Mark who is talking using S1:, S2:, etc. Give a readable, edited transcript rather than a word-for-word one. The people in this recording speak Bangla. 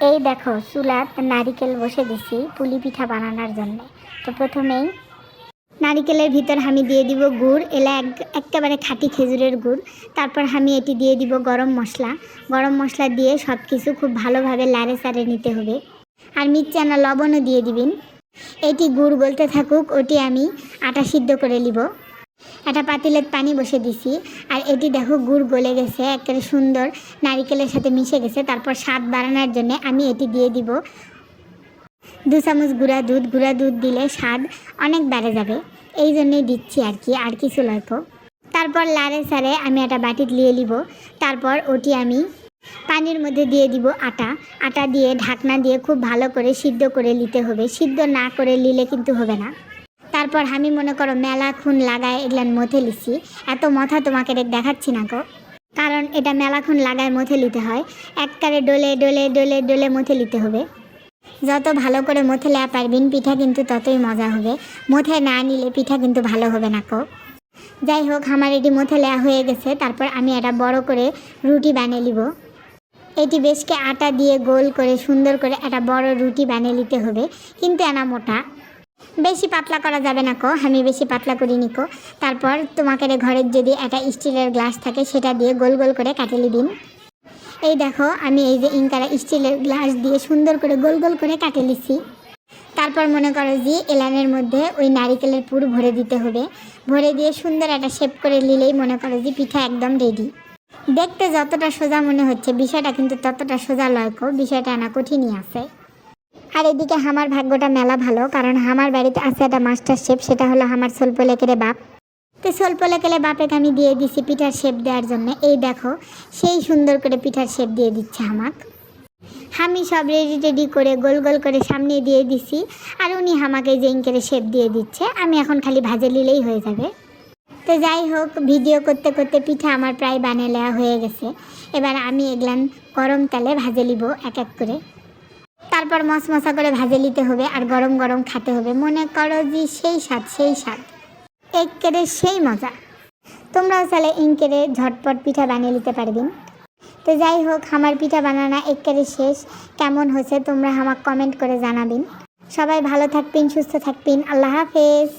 S1: এই দেখো চুলাত নারিকেল বসে দিছি পুলি পিঠা বানানোর জন্য। তো প্রথমেই নারিকেলের ভিতর আমি দিয়ে দিব গুড়, একেবারে খাঁটি খেজুরের গুড়। তারপর আমি এটি দিয়ে দিব গরম মশলা দিয়ে সব কিছু খুব ভালোভাবে লাড়ে চাড়ে নিতে হবে। আর মিরচানা লবণও দিয়ে দিবেন। এটি গুড় গলতে থাকুক, ওটি আমি আটা সিদ্ধ করে নিব। একটা পাতিলের পানি বসে দিছি, আর এটি দেখো গুড় গলে গেছে, একেবারে সুন্দর নারিকেলের সাথে মিশে গেছে। তারপর স্বাদ বাড়ানোর জন্য আমি এটি দিয়ে দিব 2 চামচ গুঁড়া দুধ দিলে স্বাদ অনেক বেড়ে যাবে, এই জন্যই দিচ্ছি আর কিছু অল্প। তারপর লাড়ে সাড়ে আমি একটা বাটিতে নিয়ে নিব। তারপর ওটি আমি পানির মধ্যে দিয়ে দিব আটা দিয়ে ঢাকনা দিয়ে খুব ভালো করে সিদ্ধ করে নিতে হবে। সিদ্ধ না করে নিলে কিন্তু হবে না। তারপর আমি মনে করো মেলাক্ষণ লাগায় এগুলান মথে লিছি। এত মথা তোমাকে দেখাচ্ছি না গো, কারণ এটা মেলাক্ষণ লাগায় মথে নিতে হয়। একবারে ডলে ডলে ডলে ডলে মথে নিতে হবে। যত ভালো করে মথে নেওয়া পারবেন পিঠা কিন্তু ততই মজা হবে। মথে না নিলে পিঠা কিন্তু ভালো হবে না গো। যাই হোক, আমার এটি মথে নেওয়া হয়ে গেছে। তারপর আমি একটা বড় করে রুটি বানিয়ে নিব। এটি বেশকে আটা দিয়ে গোল করে সুন্দর করে একটা বড় রুটি বানিয়ে নিতে হবে, কিন্তু এনা মোটা, বেশি পাতলা করা যাবে না কো। আমি বেশি পাতলা করি নিকো। তারপর তোমাকে ঘরের যদি একটা স্টিলের গ্লাস থাকে সেটা দিয়ে গোল গোল করে কাটিয়ে নিবিন। এই দেখো আমি এই যে ইনকারা স্টিলের গ্লাস দিয়ে সুন্দর করে গোল গোল করে কাটিয়ে নিছি। তারপর মনে করো যে এলানের মধ্যে ওই নারিকেলের পুর ভরে দিতে হবে। ভরে দিয়ে সুন্দর একটা শেপ করে নিলেই মনে করো যে পিঠা একদম রেডি। দেখতে যতটা সোজা মনে হচ্ছে বিষয়টা কিন্তু ততটা সোজা লয় কো, বিষয়টা না কঠিনই আছে। আর এদিকে আমার ভাগ্যটা মেলা ভালো, কারণ আমার বাড়িতে আছে একটা মাস্টার শেফ, সেটা হলো আমার সোলপলেকেরে বাপ। তো সোলপলেকেরে বাপেকে আমি দিয়ে দিছি পিঠার শেপ দেওয়ার জন্য। এই দেখো সেই সুন্দর করে পিঠার শেপ দিয়ে দিচ্ছে আমাকে। আমি সব রেডি করে গোল গোল করে সামনে দিয়ে দিছি, আর উনি আমাকে যে ইনকেরে শেপ দিয়ে দিচ্ছে। আমি এখন খালি ভাজে নিলেই হয়ে যাবে। তো যাই হোক, ভিডিও করতে করতে পিঠা আমার প্রায় বানিয়ে নেওয়া হয়ে গেছে। এবার আমি এগুলান গরম তেলে ভাজে নিব এক এক করে। তারপর মশমশা করে ভাজে নিতে হবে, আর গরম গরম খেতে হবে। মনে করো যে সেই স্বাদ একেবারে সেই মজা। তোমরাও চাইলে ইনকেরে ঝটপট পিঠা বানিয়ে নিতে পারবেন। তো যাই হোক, আমার পিঠা বানানো একেবারে শেষ। কেমন হয়েছে তোমরা আমাকে কমেন্ট করে জানাবেন। সবাই ভালো থাকবেন, সুস্থ থাকবেন। আল্লাহ হাফেজ।